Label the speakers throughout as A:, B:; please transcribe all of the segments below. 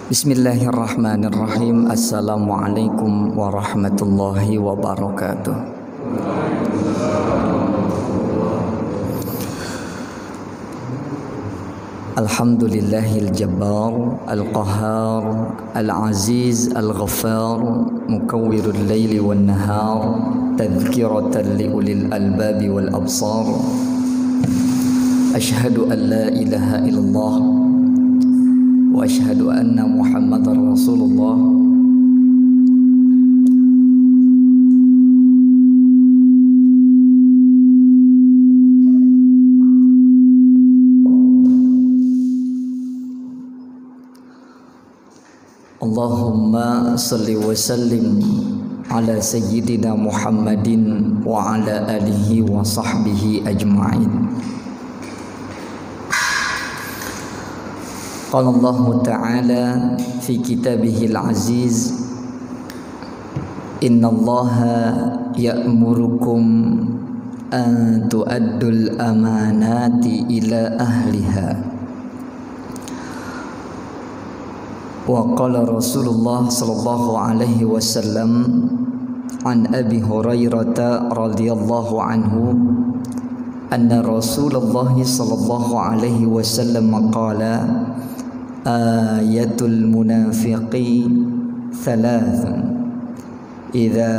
A: Bismillahirrahmanirrahim. Assalamualaikum warahmatullahi wabarakatuh. Alhamdulillahil jabbar al-qahhar al-aziz al-ghaffar mukawwirul laili wan nahar tadhkiratan li ulil albabi wal absar. Ashhadu an la ilaha illallah wa ashhadu anna Muhammadar Rasulullah. Allahumma salli wa sallim ala sayyidina Muhammadin wa ala alihi wa sahbihi ajma'in. Qala Allah Ta'ala fi kitabihil aziz, Inna Allaha ya'murukum an tu'addul amanati ila ahliha. Wa qala Rasulullah sallallahu alaihi wasallam an Abi Hurairah radhiyallahu anhu anna Rasulullah sallallahu alaihi wasallam qala ayatul munafiqi thalathun idza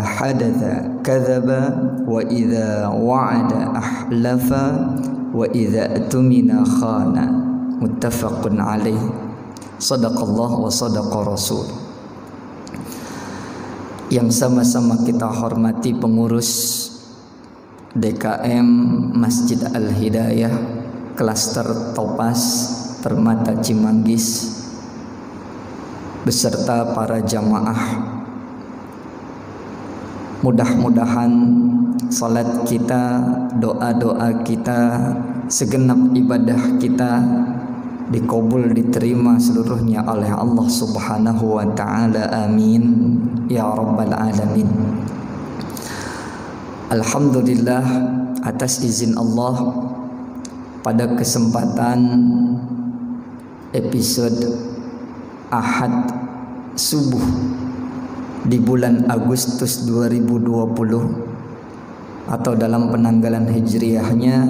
A: hadatha kadzaba wa idza wa'ada ahlafa wa idza atumina khana. Muttafaqun alaihi. Sadaqallah wa sadaqa rasul. Yang sama-sama kita hormati pengurus DKM Masjid Al-Hidayah Klaster Topas Permata Cimanggis beserta para jamaah, mudah-mudahan salat kita, doa-doa kita, segenap ibadah kita dikabul, diterima seluruhnya oleh Allah Subhanahu wa Ta'ala. Amin ya rabbal alamin. Alhamdulillah, atas izin Allah, pada kesempatan episode Ahad subuh di bulan Agustus 2020 atau dalam penanggalan hijriahnya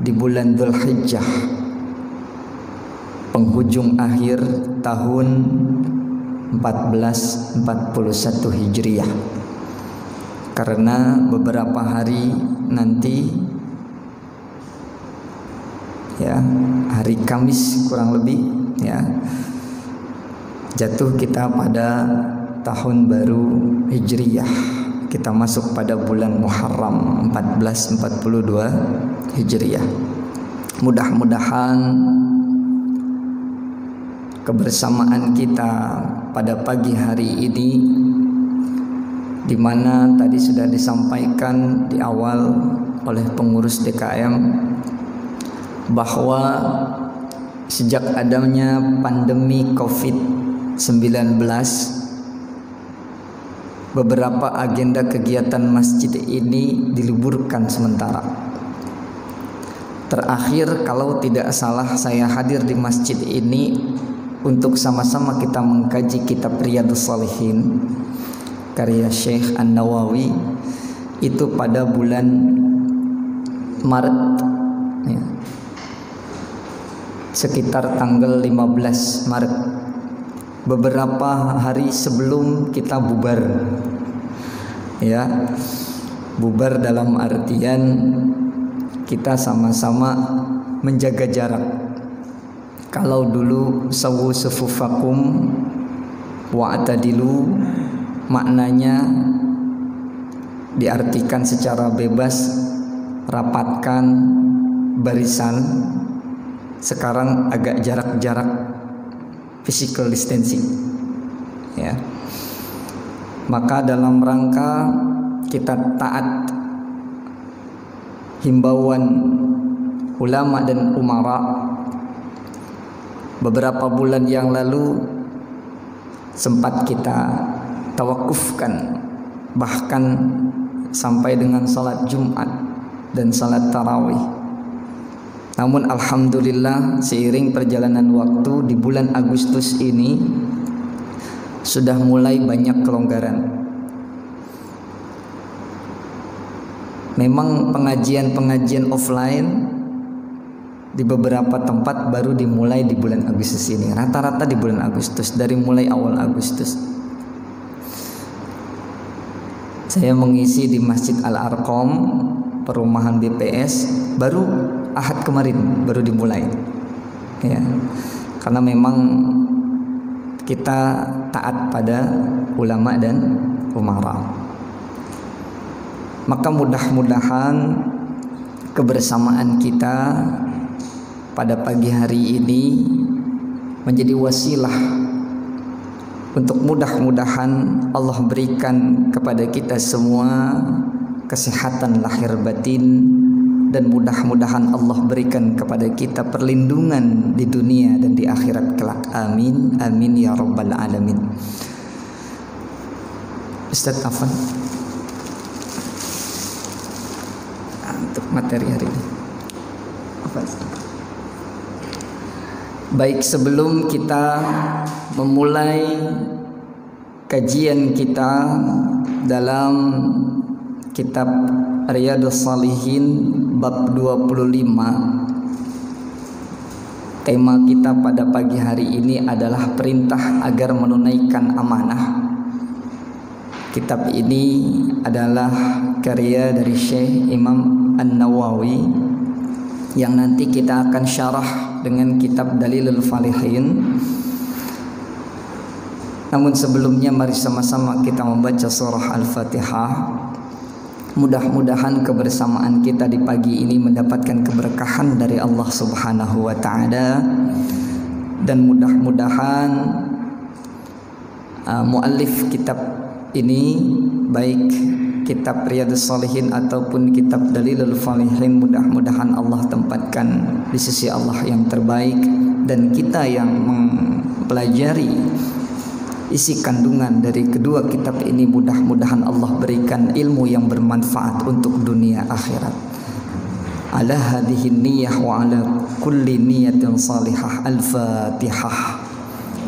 A: di bulan Dzulhijjah, penghujung akhir tahun 1441 Hijriah. Karena beberapa hari nanti, ya, hari Kamis kurang lebih, ya, jatuh kita pada tahun baru Hijriyah. Kita masuk pada bulan Muharram 1442 Hijriyah. Mudah-mudahan kebersamaan kita pada pagi hari ini, di mana tadi sudah disampaikan di awal oleh pengurus DKM bahwa sejak adanya pandemi COVID-19, beberapa agenda kegiatan masjid ini diliburkan sementara. Terakhir, kalau tidak salah, saya hadir di masjid ini untuk sama-sama kita mengkaji kitab Riyadhus Shalihin karya Syekh An-Nawawi, itu pada bulan Maret, ya, sekitar tanggal 15 Maret, beberapa hari sebelum kita bubar, ya, bubar dalam artian kita sama-sama menjaga jarak. Kalau dulu sawu sufufakum wa'tadilu, maknanya diartikan secara bebas, rapatkan barisan. Sekarang agak jarak-jarak, physical distancing, ya. Maka dalam rangka kita taat himbauan ulama dan umara, beberapa bulan yang lalu sempat kita tawakufkan, bahkan sampai dengan salat Jumat dan salat tarawih. Namun alhamdulillah seiring perjalanan waktu di bulan Agustus ini sudah mulai banyak kelonggaran. Memang pengajian-pengajian offline di beberapa tempat baru dimulai di bulan Agustus ini. Rata-rata di bulan Agustus, dari mulai awal Agustus. Saya mengisi di Masjid Al-Arqam, perumahan BPS, baru Ahad kemarin baru dimulai. Ya. Karena memang kita taat pada ulama dan umara. Maka mudah-mudahan kebersamaan kita pada pagi hari ini menjadi wasilah untuk mudah-mudahan Allah berikan kepada kita semua kesehatan lahir batin, dan mudah-mudahan Allah berikan kepada kita perlindungan di dunia dan di akhirat kelak. Amin, amin ya rabbal alamin. Ustaz Afan, untuk materi hari ini apa? Baik, sebelum kita memulai kajian kita dalam kitab Riyadhus Shalihin bab 25, tema kita pada pagi hari ini adalah perintah agar menunaikan amanah. Kitab ini adalah karya dari Syekh Imam An-Nawawi yang nanti kita akan syarah dengan kitab Dalilul Falihin. Namun sebelumnya mari sama-sama kita membaca surah Al-Fatihah. Mudah-mudahan kebersamaan kita di pagi ini mendapatkan keberkahan dari Allah Subhanahu wa taala, dan mudah-mudahan muallif kitab ini, baik kitab Riyadhus Shalihin ataupun kitab Dalilul Falihin, mudah-mudahan Allah tempatkan di sisi Allah yang terbaik, dan kita yang mempelajari isi kandungan dari kedua kitab ini mudah-mudahan Allah berikan ilmu yang bermanfaat untuk dunia akhirat. Ala hadhihi niyyah wa ala kulli niyatin salihah. Al-Fatihah.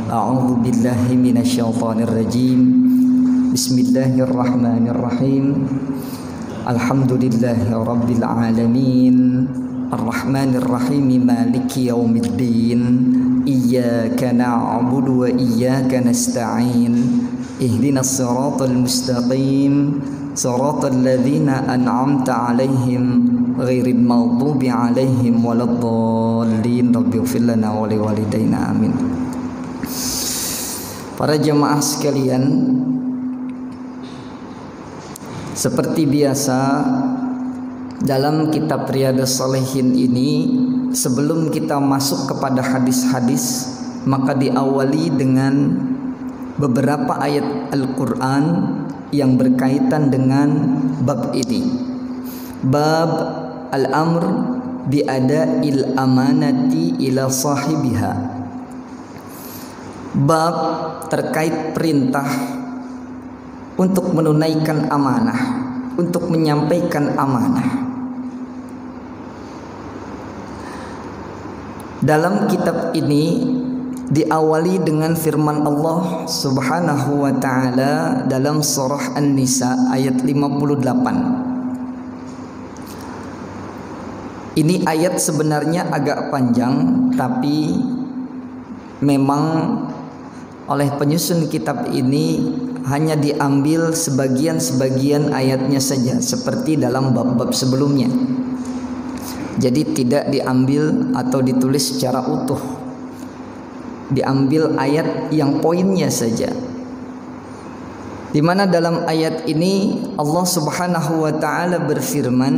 A: A'udzu billahi minasyaitonir rajim. Bismillahirrahmanirrahim. Alhamdulillahi rabbil alamin. Ar-Rahmanir-Rahim. Maliki yaumiddin. Iyyaka na'budu wa iyyaka nasta'in. Ihdinas siratal mustaqim. Siratal ladzina an'amta 'alaihim ghairil maghdubi 'alaihim waladdallin. Rabbighfir lana wa liwalidayna. Amin. Para jemaah sekalian, seperti biasa dalam kitab Riyadhus Shalihin ini, sebelum kita masuk kepada hadis-hadis, maka diawali dengan beberapa ayat Al-Quran yang berkaitan dengan bab ini. Bab al-amr bi'ada'il amanati ila sahibiha. Bab terkait perintah untuk menunaikan amanah, untuk menyampaikan amanah. Dalam kitab ini diawali dengan firman Allah Subhanahu wa taala dalam surah An-Nisa ayat 58. Ini ayat sebenarnya agak panjang, tapi memang oleh penyusun kitab ini hanya diambil sebagian-sebagian ayatnya saja, seperti dalam bab-bab sebelumnya. Jadi tidak diambil atau ditulis secara utuh, diambil ayat yang poinnya saja. Di mana dalam ayat ini Allah Subhanahu wa taala berfirman,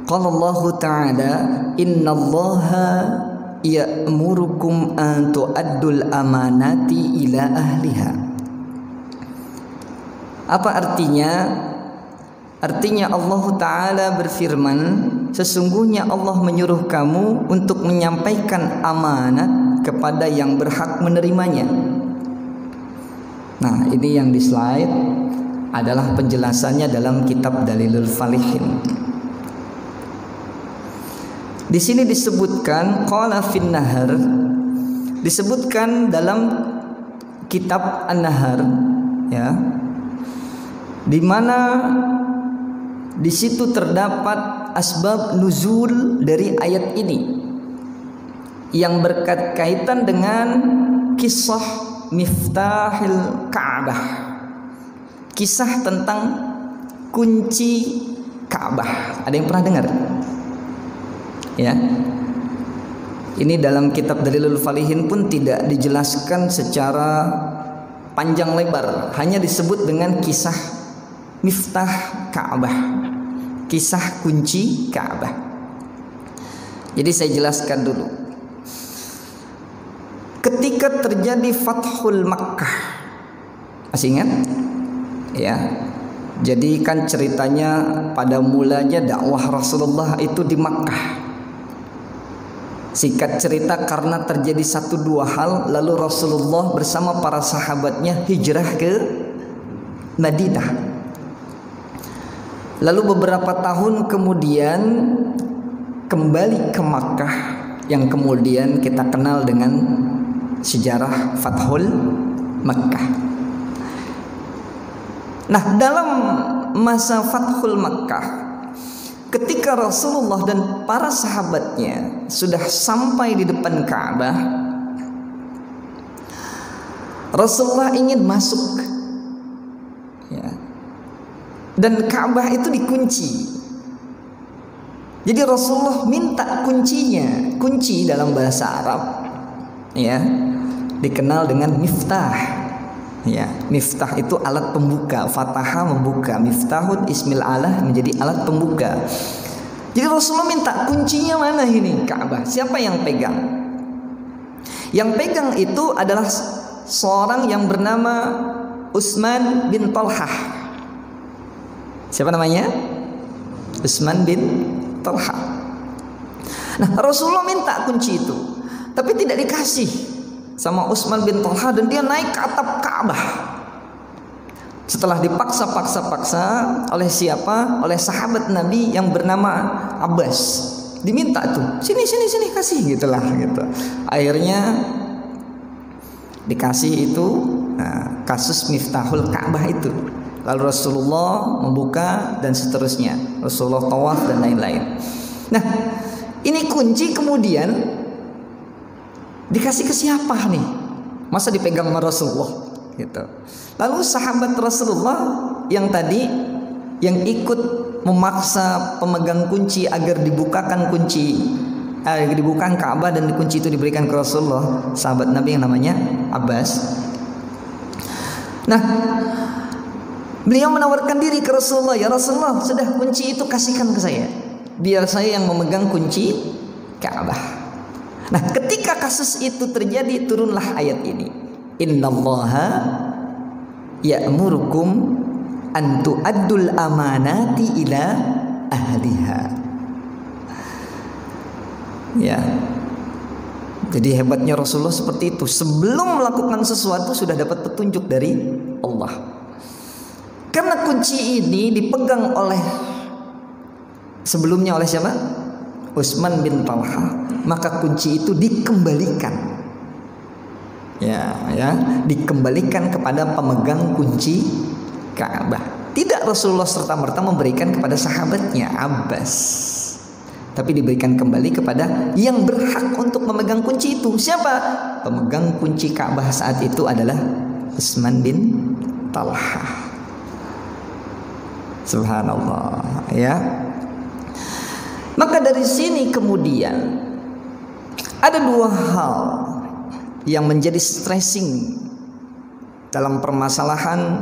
A: qala Allah taala, innallaha ya'murukum an tu'addul amanati ila ahliha. Apa artinya? Artinya Allah Ta'ala berfirman, sesungguhnya Allah menyuruh kamu untuk menyampaikan amanat kepada yang berhak menerimanya. Nah, ini yang di slide adalah penjelasannya dalam kitab Dalilul Falihin. Di sini disebutkan qala fin nahar, disebutkan dalam kitab An-Nahar, ya, di mana di situ terdapat asbab nuzul dari ayat ini yang berkaitan dengan kisah Miftahil Ka'bah, kisah tentang kunci Ka'bah. Ada yang pernah dengar? Ya, ini dalam kitab Dalilul Falihin pun tidak dijelaskan secara panjang lebar, hanya disebut dengan kisah Miftah Ka'bah, kisah kunci Ka'bah. Jadi saya jelaskan dulu. Ketika terjadi Fathul Makkah, masih ingat? Ya. Jadi kan ceritanya pada mulanya dakwah Rasulullah itu di Makkah. Singkat cerita, karena terjadi 1-2 hal, lalu Rasulullah bersama para sahabatnya hijrah ke Madinah. Lalu beberapa tahun kemudian kembali ke Makkah, yang kemudian kita kenal dengan sejarah Fathul Makkah. Nah, dalam masa Fathul Makkah, ketika Rasulullah dan para sahabatnya sudah sampai di depan Ka'bah, Rasulullah ingin masuk, ya, dan Ka'bah itu dikunci. Jadi Rasulullah minta kuncinya. Kunci dalam bahasa Arab, ya, dikenal dengan miftah. Ya, miftah itu alat pembuka. Fataha membuka, miftahun ismil alah menjadi alat pembuka. Jadi Rasulullah minta kuncinya mana ini Ka'bah? Siapa yang pegang? Yang pegang itu adalah seorang yang bernama Utsman bin Talhah. Siapa namanya? Utsman bin Talhah. Nah, Rasulullah minta kunci itu, tapi tidak dikasih sama Utsman bin Talhah, dan dia naik ke atap Ka'bah. Setelah dipaksa-paksa oleh siapa? Oleh sahabat Nabi yang bernama Abbas. Diminta tuh, sini kasih, gitulah gitu. Akhirnya dikasih itu. Nah, kasus Miftahul Ka'bah itu. Lalu Rasulullah membuka dan seterusnya. Rasulullah tawaf dan lain-lain. Nah, ini kunci kemudian dikasih ke siapa nih? Masa dipegang sama Rasulullah gitu. Lalu sahabat Rasulullah yang tadi yang ikut memaksa pemegang kunci agar dibukakan dibukakan Ka'bah dan kunci itu diberikan ke Rasulullah, sahabat Nabi yang namanya Abbas. Nah, beliau menawarkan diri ke Rasulullah, ya Rasulullah, sudah kunci itu kasihkan ke saya, biar saya yang memegang kunci Ka'bah. Nah, ketika kasus itu terjadi, turunlah ayat ini. Innallaha ya'murukum an tu'addul amanati ila ahliha. Ya. Jadi hebatnya Rasulullah seperti itu. Sebelum melakukan sesuatu sudah dapat petunjuk dari Allah. Karena kunci ini dipegang oleh sebelumnya oleh siapa? Utsman bin Talhah, maka kunci itu dikembalikan. Ya, dikembalikan kepada pemegang kunci Ka'bah. Tidak Rasulullah serta-merta memberikan kepada sahabatnya Abbas, tapi diberikan kembali kepada yang berhak untuk memegang kunci itu. Siapa? Pemegang kunci Ka'bah saat itu adalah Utsman bin Talhah. Subhanallah, ya. Maka dari sini kemudian ada 2 hal yang menjadi stressing dalam permasalahan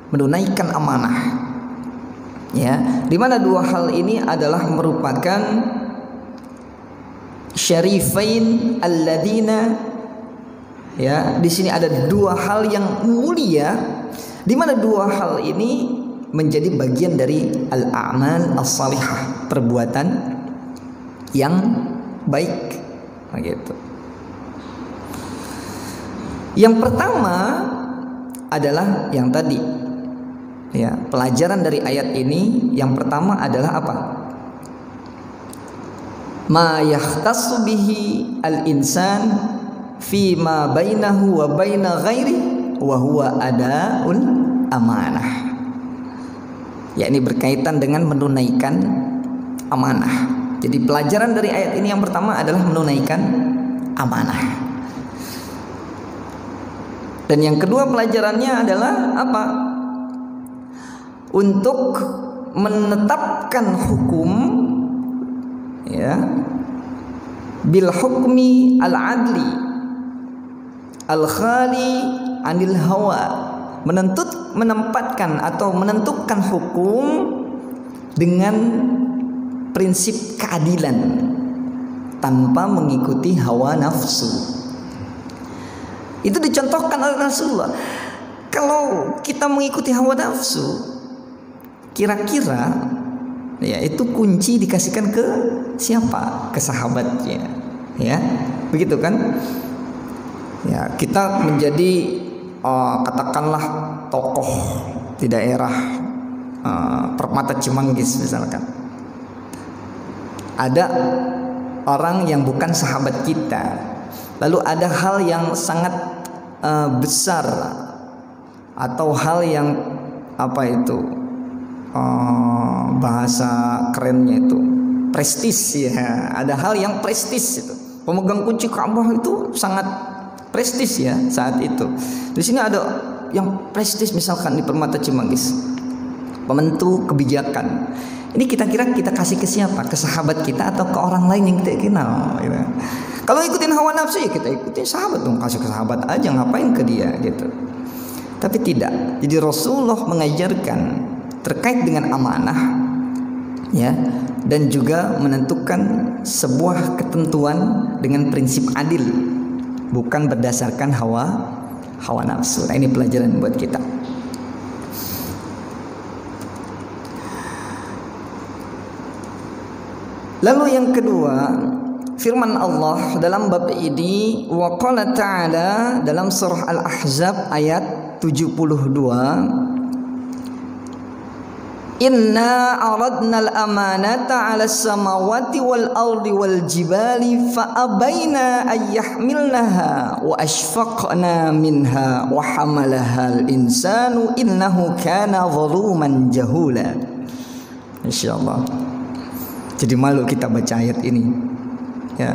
A: menunaikan amanah. Ya, di mana 2 hal ini adalah merupakan syarifain alladzina, ya, di sini ada 2 hal yang mulia, di mana 2 hal ini menjadi bagian dari al-a'mal as-salihah, perbuatan yang baik, begitu. Yang pertama adalah yang tadi, ya, pelajaran dari ayat ini. Yang pertama adalah apa? ma yahtassu bihi al-insan fi ma bainahu wa baina ghairi wa huwa adaul amanah, yakni berkaitan dengan menunaikan amanah. Jadi pelajaran dari ayat ini yang pertama adalah menunaikan amanah. Dan yang kedua pelajarannya adalah apa? Untuk menetapkan hukum, ya, bil hukmi al adli al khali anil hawa, menempatkan atau menentukan hukum dengan prinsip keadilan tanpa mengikuti hawa nafsu. Itu dicontohkan oleh Rasulullah. Kalau kita mengikuti hawa nafsu, kira-kira ya itu kunci dikasihkan ke siapa? Ke sahabatnya, ya, begitu kan? Ya, kita menjadi katakanlah tokoh di daerah Permata Cimanggis misalkan. Ada orang yang bukan sahabat kita, lalu ada hal yang sangat besar atau hal yang apa itu bahasa kerennya itu prestis, ya. Ada hal yang prestis itu. Pemegang kunci Ka'bah itu sangat prestis ya saat itu. Di sini ada yang prestis misalkan di Permata Cimanggis, pembentuk kebijakan. Ini kita kira kita kasih ke siapa? Ke sahabat kita atau ke orang lain yang kita kenal? Gitu. Kalau ikutin hawa nafsu ya kita ikutin sahabat dong, kasih ke sahabat aja, ngapain ke dia gitu. Tapi tidak. Jadi Rasulullah mengajarkan terkait dengan amanah, ya, dan juga menentukan sebuah ketentuan dengan prinsip adil, bukan berdasarkan hawa nafsu. Nah, ini pelajaran buat kita. Lalu yang kedua, firman Allah dalam bab ini, wa qala ta'ala dalam surah Al-Ahzab ayat 72, inna aradna al-amanata 'ala as-samawati wal ardi wal jibali fa abaina ay yahmilnaha wa ashfaqna minha wa hamalaha al-insanu innahu kana zaluman jahula. Insyaallah. Jadi malu kita baca ayat ini, ya.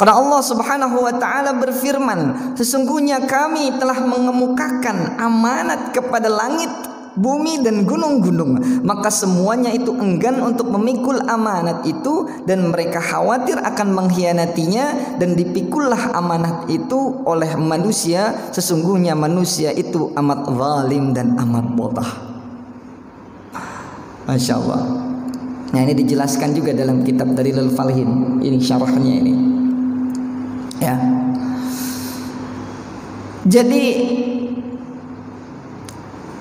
A: Karena Allah Subhanahu wa taala berfirman, sesungguhnya kami telah mengemukakan amanat kepada langit, bumi dan gunung-gunung, maka semuanya itu enggan untuk memikul amanat itu dan mereka khawatir akan mengkhianatinya, dan dipikullah amanat itu oleh manusia, sesungguhnya manusia itu amat zalim dan amat bodoh. Masya Allah. Nah, ini dijelaskan juga dalam kitab Dalilul Falihin, ini syarahnya ini, ya. Jadi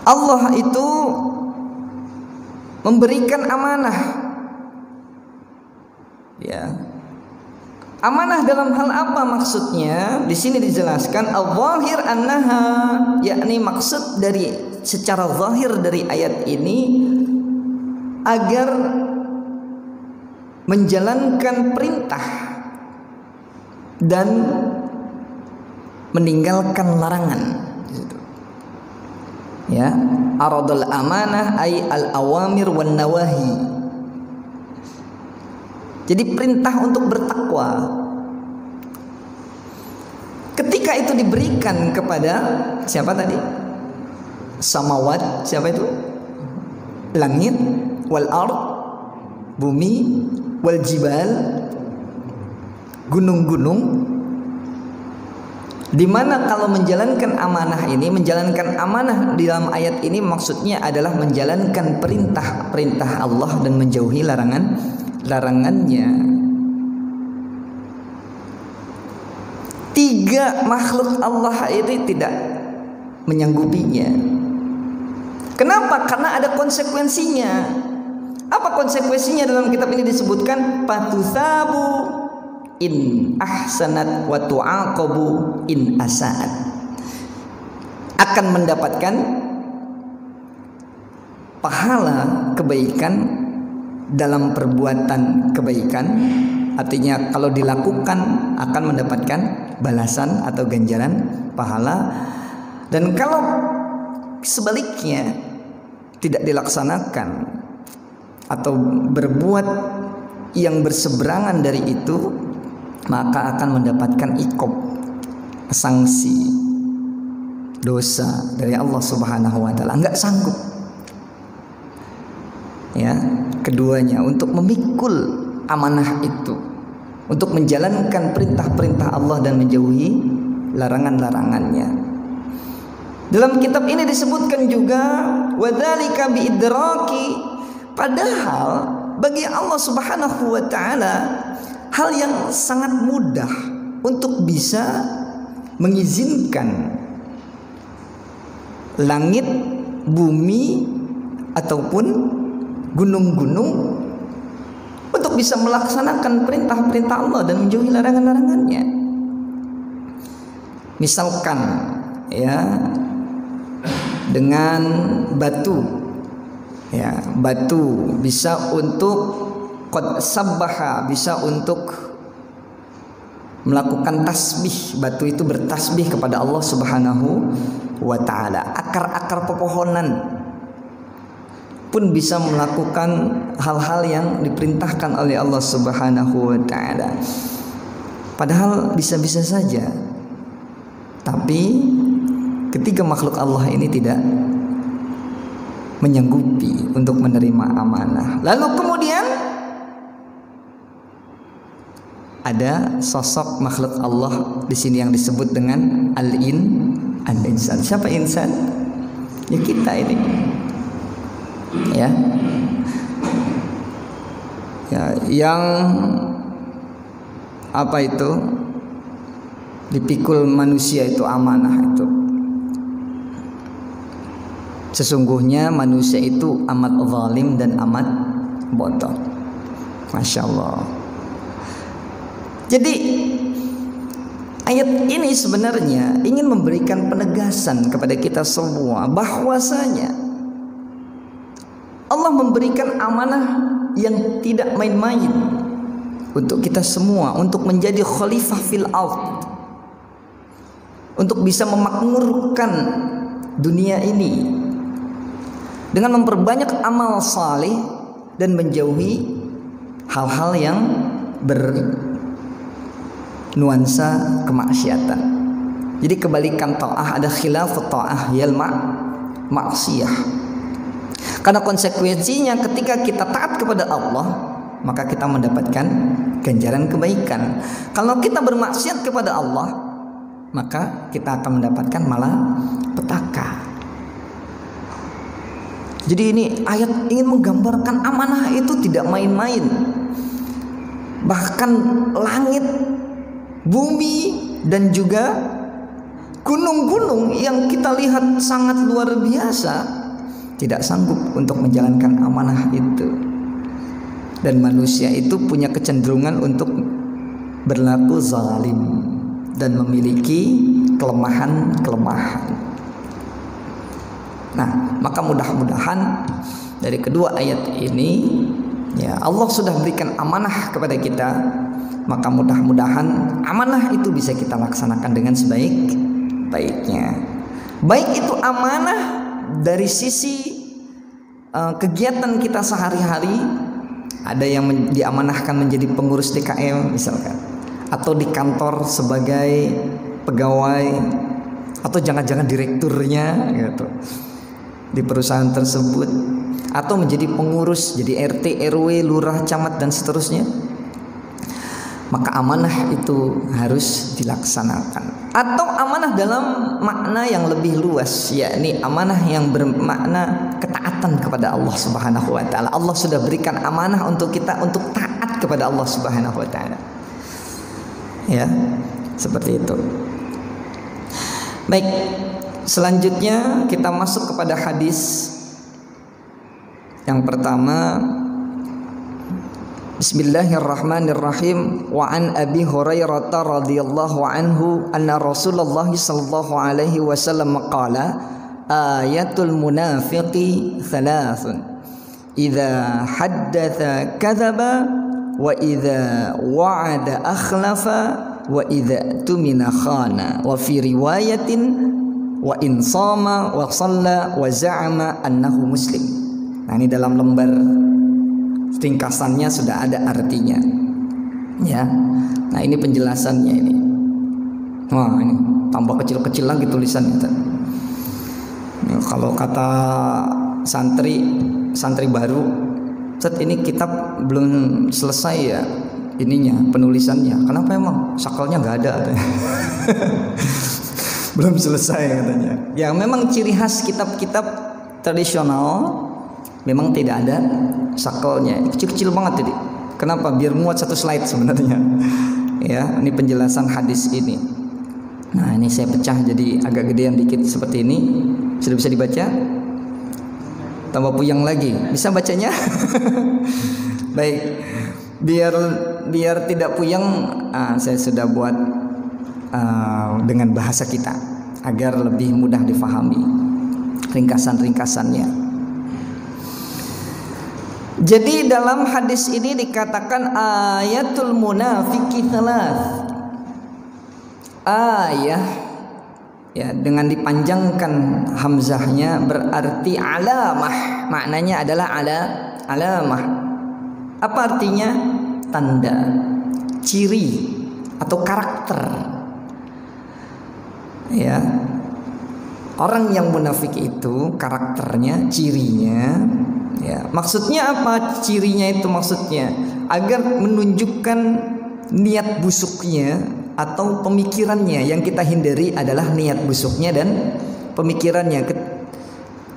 A: Allah itu memberikan amanah, ya. Amanah dalam hal apa maksudnya? Di sini dijelaskan al-zahir annaha, yakni maksud dari secara zahir dari ayat ini agar menjalankan perintah dan meninggalkan larangan. Ya, aradul amanah ay al awamir wan nawahi. Jadi perintah untuk bertakwa. Ketika itu diberikan kepada siapa tadi? Samawat, siapa itu? Langit, wal ard, bumi, wal jibal, gunung-gunung. Dimana kalau menjalankan amanah ini, menjalankan amanah di dalam ayat ini maksudnya adalah menjalankan perintah Allah dan menjauhi larangannya. Tiga makhluk Allah ini tidak menyanggupinya. Kenapa? Karena ada konsekuensinya. Apa konsekuensinya dalam kitab ini disebutkan? Patutsabu in ahsanat wa tu'aqabu in asa'at. Akan mendapatkan pahala kebaikan dalam perbuatan kebaikan artinya kalau dilakukan akan mendapatkan balasan atau ganjaran pahala. Dan kalau sebaliknya tidak dilaksanakan atau berbuat yang berseberangan dari itu, maka akan mendapatkan iqab, sanksi, dosa dari Allah Subhanahu wa taala. Enggak sanggup ya keduanya untuk memikul amanah itu, untuk menjalankan perintah-perintah Allah dan menjauhi larangan-larangannya. Dalam kitab ini disebutkan juga wadzalika biidraki, padahal bagi Allah Subhanahu wa taala hal yang sangat mudah untuk bisa mengizinkan langit, bumi ataupun gunung-gunung untuk bisa melaksanakan perintah-perintah Allah dan menjauhi larangan-larangannya. Misalkan ya dengan batu, ya batu bisa untuk qad sabbaha, bisa untuk melakukan tasbih. Batu itu bertasbih kepada Allah Subhanahu wa ta'ala. Akar-akar pepohonan pun bisa melakukan hal-hal yang diperintahkan oleh Allah Subhanahu wa ta'ala. Padahal bisa-bisa saja, tapi ketika makhluk Allah ini tidak menyanggupi untuk menerima amanah, lalu kemudian ada sosok makhluk Allah di sini yang disebut dengan al-insan. Siapa insan? Ya kita ini. Ya, yang apa itu dipikul manusia itu amanah itu. Sesungguhnya manusia itu amat zalim dan amat bodoh. Masya Allah. Jadi ayat ini sebenarnya ingin memberikan penegasan kepada kita semua bahwasanya Allah memberikan amanah yang tidak main-main untuk kita semua, untuk menjadi khalifah fil ardh, untuk bisa memakmurkan dunia ini dengan memperbanyak amal saleh dan menjauhi hal-hal yang bernuansa kemaksiatan. Jadi kebalikan ta'ah, ada khilafut ta'ah yal ma'siyah. Karena konsekuensinya ketika kita taat kepada Allah, maka kita mendapatkan ganjaran kebaikan. Kalau kita bermaksiat kepada Allah, maka kita akan mendapatkan malah petaka. Jadi ini ayat ingin menggambarkan amanah itu tidak main-main. Bahkan langit, bumi dan juga gunung-gunung yang kita lihat sangat luar biasa tidak sanggup untuk menjalankan amanah itu. Dan manusia itu punya kecenderungan untuk berlaku zalim dan memiliki kelemahan-kelemahan. Nah, maka mudah-mudahan dari kedua ayat ini, ya Allah sudah berikan amanah kepada kita, maka mudah-mudahan amanah itu bisa kita laksanakan dengan sebaik-baiknya. Baik itu amanah dari sisi kegiatan kita sehari-hari, ada yang diamanahkan menjadi pengurus DKM misalkan, atau di kantor sebagai pegawai, atau jangan-jangan direkturnya gitu di perusahaan tersebut, atau menjadi pengurus, jadi RT, RW, lurah, camat dan seterusnya. Maka amanah itu harus dilaksanakan. Atau amanah dalam makna yang lebih luas, yakni amanah yang bermakna ketaatan kepada Allah Subhanahu wa taala. Allah sudah berikan amanah untuk kita untuk taat kepada Allah Subhanahu wa taala. Ya, seperti itu. Baik, selanjutnya kita masuk kepada hadis yang pertama. Bismillahirrahmanirrahim. Wa an Abi Hurairah radhiyallahu anhu anna Rasulullah sallallahu alaihi wasallam qala ayatul munafiqi thalathun idza haddatsa kadzaba wa idza wa'ada akhlafa wa idza tumina khana wa fi riwayatin wa in shama wa shalla wa za'ama annahu muslim. Nah, ini dalam lembar ringkasannya sudah ada artinya. Ya. Nah, ini penjelasannya ini. Wah, ini tambah kecil-kecil lagi tulisannya. Ya, kalau kata santri baru, ini kitab belum selesai ya ininya penulisannya. Kenapa emang? Sakalnya nggak ada. Belum selesai katanya. Ya memang ciri khas kitab-kitab tradisional memang tidak ada sakalnya, kecil-kecil banget jadi. Kenapa? Biar muat satu slide sebenarnya. Ya, ini penjelasan hadis ini. Nah, ini saya pecah jadi agak gedean dikit seperti ini. Sudah bisa dibaca? Tambah puyeng lagi. Bisa bacanya? Baik. Biar tidak puyeng, saya sudah buat dengan bahasa kita agar lebih mudah difahami ringkasan-ringkasannya. Jadi dalam hadis ini dikatakan ayatul munafiqi thalath. Ayah ya dengan dipanjangkan hamzahnya berarti alamah. Maknanya adalah alamah. Apa artinya? Tanda, ciri atau karakter. Ya. Orang yang munafik itu karakternya, cirinya, ya. Maksudnya apa cirinya itu? Maksudnya agar menunjukkan niat busuknya atau pemikirannya. Yang kita hindari adalah niat busuknya dan pemikirannya.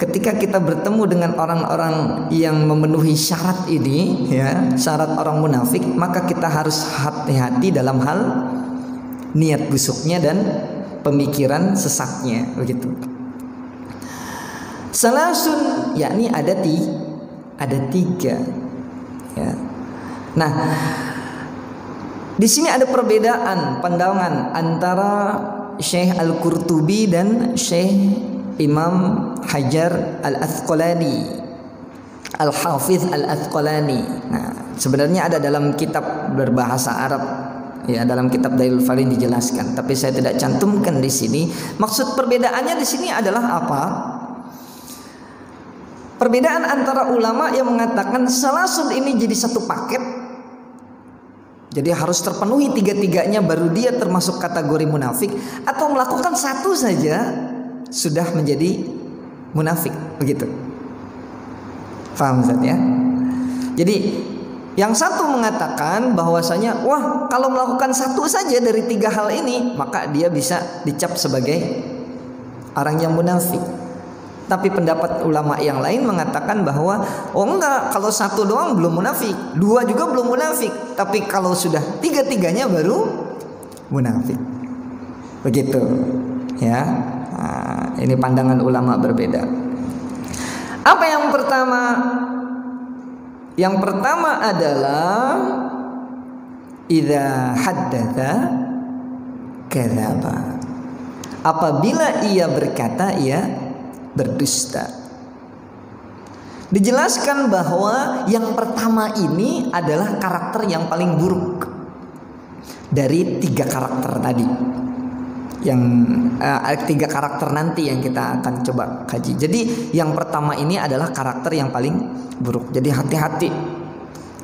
A: Ketika kita bertemu dengan orang-orang yang memenuhi syarat ini, ya, syarat orang munafik, maka kita harus hati-hati dalam hal niat busuknya dan pemikiran sesatnya, begitu. Salasun, yakni ada tiga. Ya. Nah, di sini ada perbedaan pandangan antara Syekh Al-Qurtubi dan Syekh Imam Hajar Al-Asqalani, Al-Hafiz Al-Asqalani. Nah, sebenarnya ada dalam kitab berbahasa Arab, ya, dalam kitab Dalilul Farid dijelaskan, tapi saya tidak cantumkan di sini. Maksud perbedaannya di sini adalah apa? Perbedaan antara ulama yang mengatakan salasun ini jadi satu paket. Jadi harus terpenuhi tiga-tiganya baru dia termasuk kategori munafik, atau melakukan satu saja sudah menjadi munafik, begitu. Paham Ustaz ya? Jadi yang satu mengatakan bahwasanya wah, kalau melakukan satu saja dari tiga hal ini maka dia bisa dicap sebagai orang yang munafik. Tapi pendapat ulama yang lain mengatakan bahwa oh enggak, kalau satu doang belum munafik, dua juga belum munafik, tapi kalau sudah tiga-tiganya baru munafik. Begitu. Ya. Nah, ini pandangan ulama berbeda. Apa yang pertama? Yang pertama adalah idza haddatsa kadzaba. Apabila ia berkata, ia berdusta. Dijelaskan bahwa yang pertama ini adalah karakter yang paling buruk dari tiga karakter tadi. Yang tiga karakter nanti yang kita akan coba kaji. Jadi yang pertama ini adalah karakter yang paling buruk. Jadi hati-hati.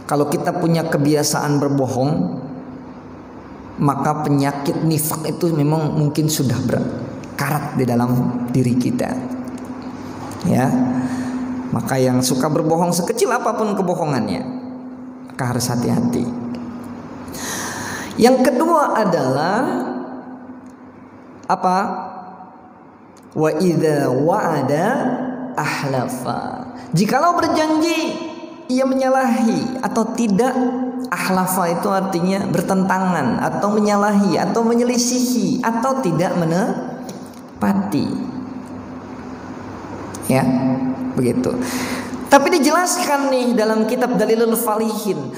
A: Kalau kita punya kebiasaan berbohong, maka penyakit nifak itu memang mungkin sudah berkarat di dalam diri kita. Ya, maka yang suka berbohong sekecil apapun kebohongannya, maka harus hati-hati. Yang kedua adalah apa? Wa idza wa'ada ahlafa. Jikalau berjanji ia menyalahi atau tidak. Ahlafa itu artinya bertentangan atau menyalahi atau menyelisihi atau tidak menepati. Ya, begitu. Tapi dijelaskan nih dalam kitab Dalilul Falihin,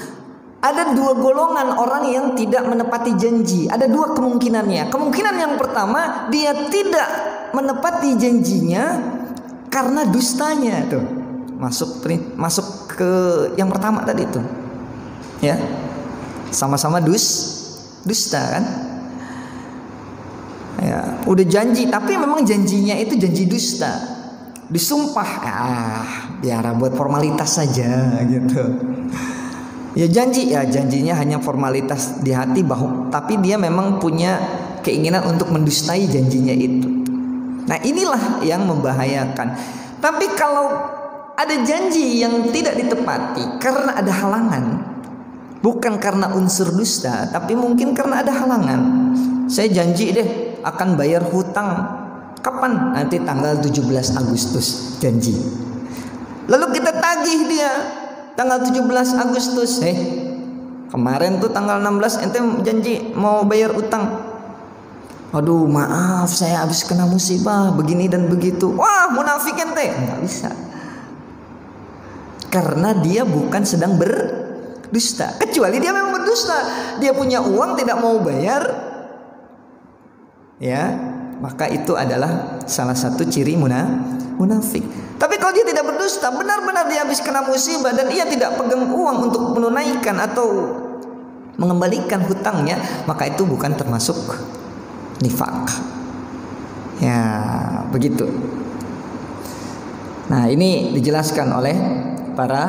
A: ada dua golongan orang yang tidak menepati janji. Ada dua kemungkinannya. Kemungkinan yang pertama, dia tidak menepati janjinya karena dustanya tuh. Masuk ke yang pertama tadi tuh. Ya. Sama-sama dusta kan? Ya, udah janji tapi memang janjinya itu janji dusta. Disumpah, biar buat formalitas saja gitu. Ya janjinya hanya formalitas di hati tapi dia memang punya keinginan untuk mendustai janjinya itu. Nah, inilah yang membahayakan. Tapi kalau ada janji yang tidak ditepati karena ada halangan, bukan karena unsur dusta, tapi mungkin karena ada halangan. Saya janji deh akan bayar hutang. Kapan? Nanti tanggal 17 Agustus janji. Lalu kita tagih dia tanggal 17 Agustus. Kemarin tuh tanggal 16 ente janji mau bayar utang. Aduh, maaf saya habis kena musibah begini dan begitu. Wah, munafik ente. Enggak bisa. Karena dia bukan sedang berdusta. Kecuali dia memang berdusta. Dia punya uang tidak mau bayar. Ya, maka itu adalah salah satu ciri munafik. Tapi kalau dia tidak berdusta, benar-benar dia habis kena musibah dan ia tidak pegang uang untuk menunaikan atau mengembalikan hutangnya, maka itu bukan termasuk nifak. Ya, begitu. Nah, ini dijelaskan oleh para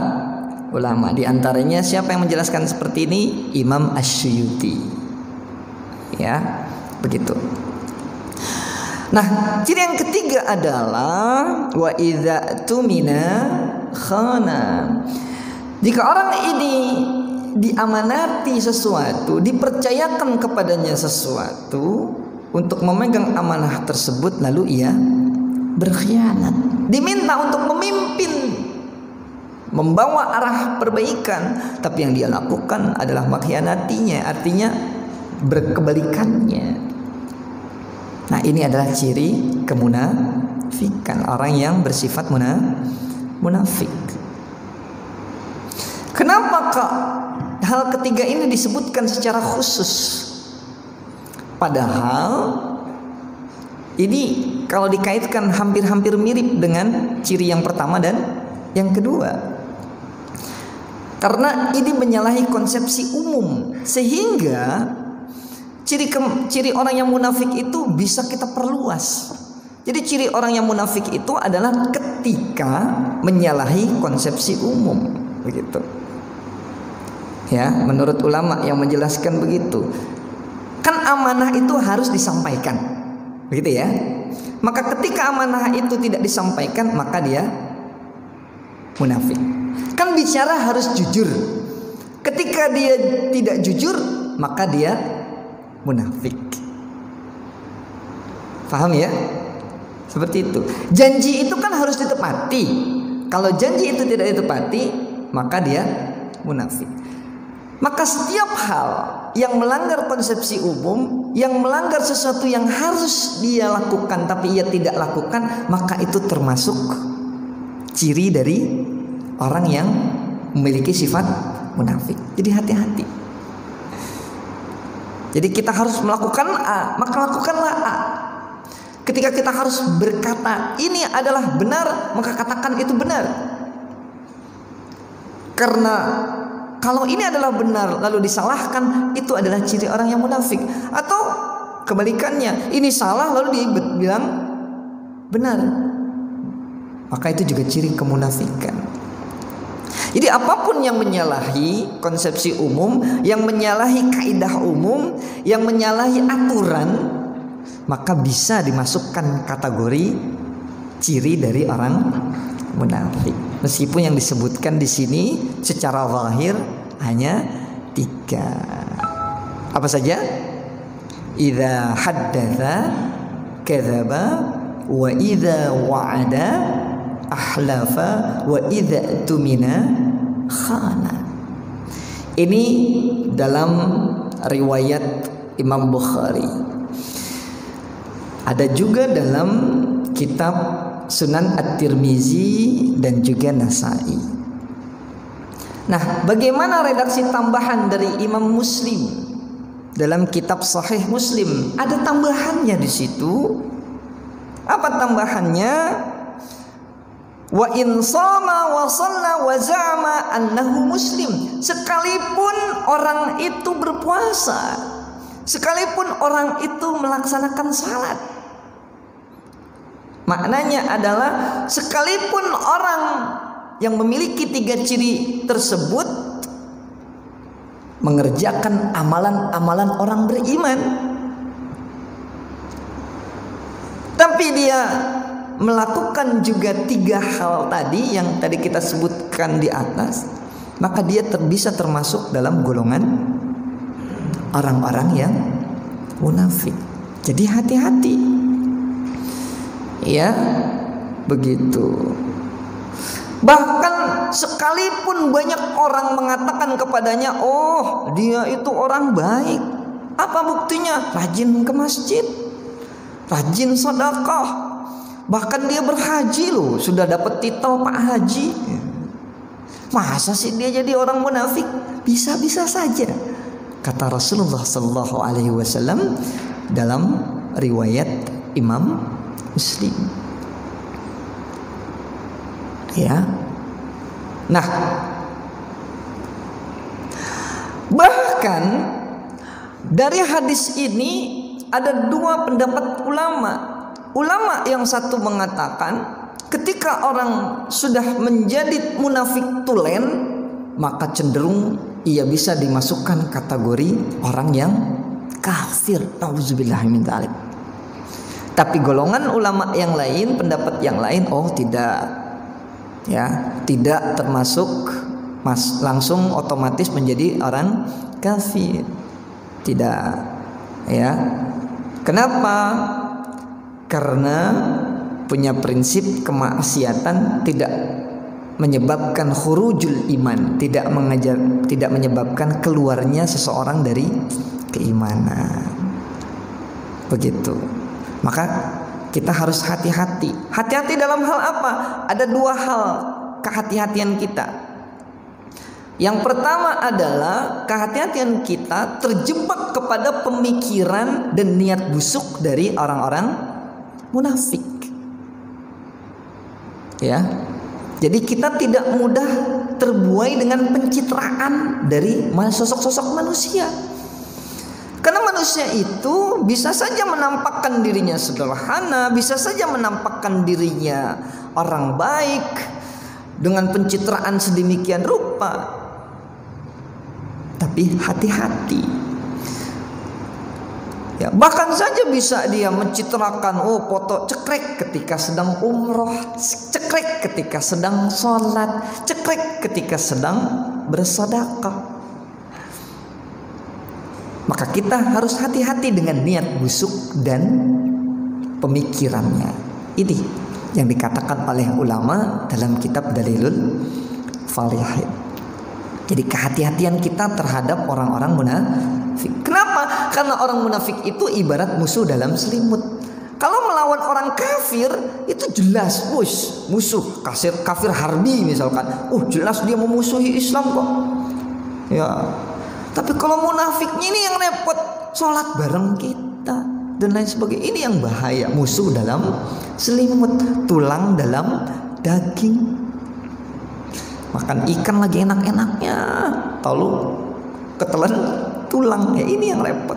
A: ulama. Di antaranya siapa yang menjelaskan seperti ini? Imam Asy-Syuyuti. Ya, begitu. Nah, ciri yang ketiga adalah wa idza tumina khana. Jika orang ini diamanati sesuatu, dipercayakan kepadanya sesuatu untuk memegang amanah tersebut, lalu ia berkhianat. Diminta untuk memimpin, membawa arah perbaikan, tapi yang dia lakukan adalah mengkhianatinya, artinya berkebalikannya. Nah, ini adalah ciri kemunafikan, orang yang bersifat munafik. Kenapa kok hal ketiga ini disebutkan secara khusus? Padahal ini kalau dikaitkan hampir-hampir mirip dengan ciri yang pertama dan yang kedua. Karena ini menyalahi konsepsi umum, sehingga ciri orang yang munafik itu bisa kita perluas. Jadi ciri orang yang munafik itu adalah ketika menyalahi konsepsi umum, begitu. Ya, menurut ulama yang menjelaskan begitu. Kan amanah itu harus disampaikan, begitu ya. Maka ketika amanah itu tidak disampaikan, maka dia munafik. Kan bicara harus jujur. Ketika dia tidak jujur, maka dia munafik. Paham ya? Seperti itu. Janji itu kan harus ditepati. Kalau janji itu tidak ditepati, maka dia munafik. Maka setiap hal yang melanggar konsepsi umum, yang melanggar sesuatu yang harus dia lakukan tapi ia tidak lakukan, maka itu termasuk ciri dari orang yang memiliki sifat munafik. Jadi hati-hati. Jadi kita harus melakukan A, maka lakukanlah A. Ketika kita harus berkata ini adalah benar, maka katakan itu benar. Karena kalau ini adalah benar lalu disalahkan, itu adalah ciri orang yang munafik. Atau kebalikannya, ini salah lalu dibilang benar, maka itu juga ciri kemunafikan. Jadi apapun yang menyalahi konsepsi umum, yang menyalahi kaidah umum, yang menyalahi aturan, maka bisa dimasukkan kategori ciri dari orang munafik. Meskipun yang disebutkan di sini secara zahir hanya 3. Apa saja? Idza haddatsa kadzaba wa idza wa'ada ahlafa wa idza tumina khana. Ini dalam riwayat Imam Bukhari. Ada juga dalam kitab Sunan At-Tirmizi dan juga Nasai. Nah, bagaimana redaksi tambahan dari Imam Muslim dalam kitab Sahih Muslim? Ada tambahannya di situ. Apa tambahannya? Wa in shoma wa shalla wa za'ama annahu muslim. Sekalipun orang itu berpuasa, sekalipun orang itu melaksanakan salat. Maknanya adalah sekalipun orang yang memiliki 3 ciri tersebut mengerjakan amalan-amalan orang beriman, tapi dia melakukan juga 3 hal tadi yang tadi kita sebutkan di atas, maka dia bisa termasuk dalam golongan orang-orang yang munafik. Jadi hati-hati, ya, begitu. Bahkan sekalipun banyak orang mengatakan kepadanya, oh dia itu orang baik, apa buktinya? Rajin ke masjid, rajin sedekah, bahkan dia berhaji loh, sudah dapat titel Pak Haji. Masa sih dia jadi orang munafik? Bisa-bisa saja, kata Rasulullah Sallallahu Alaihi Wasallam dalam riwayat Imam Muslim. Ya, nah, bahkan dari hadis ini ada 2 pendapat ulama. Ulama yang satu mengatakan ketika orang sudah menjadi munafik tulen, maka cenderung ia bisa dimasukkan kategori orang yang kafir. Nauzubillah min dzalik. Tapi golongan ulama yang lain, pendapat yang lain, oh tidak, ya, tidak termasuk langsung otomatis menjadi orang kafir. Tidak, ya. Kenapa? Karena punya prinsip kemaksiatan tidak menyebabkan khurujul iman, tidak menyebabkan keluarnya seseorang dari keimanan. Begitu. Maka kita harus hati-hati. Hati-hati dalam hal apa? Ada 2 hal kehati-hatian kita. Yang pertama adalah kehati-hatian kita terjebak kepada pemikiran dan niat busuk dari orang-orang munafik. Ya. Jadi kita tidak mudah terbuai dengan pencitraan dari sosok-sosok manusia. Karena manusia itu bisa saja menampakkan dirinya sederhana, bisa saja menampakkan dirinya orang baik dengan pencitraan sedemikian rupa. Tapi hati-hati. Ya, bahkan saja bisa dia mencitrakan, oh foto cekrek ketika sedang umroh, cekrek ketika sedang sholat, cekrek ketika sedang bersedekah. Maka kita harus hati-hati dengan niat busuk dan pemikirannya. Ini yang dikatakan oleh ulama dalam kitab Dalilul Falihin. Jadi kehati-hatian kita terhadap orang-orang munafik. Kenapa? Karena orang munafik itu ibarat musuh dalam selimut. Kalau melawan orang kafir itu jelas musuh, kafir harbi misalkan. Jelas dia memusuhi Islam kok. Ya. Tapi kalau munafiknya ini yang repot, sholat bareng kita dan lain sebagainya. Ini yang bahaya, musuh dalam selimut, tulang dalam daging. Makan ikan lagi enak-enaknya, tahu ketelan tulang, ya ini yang repot.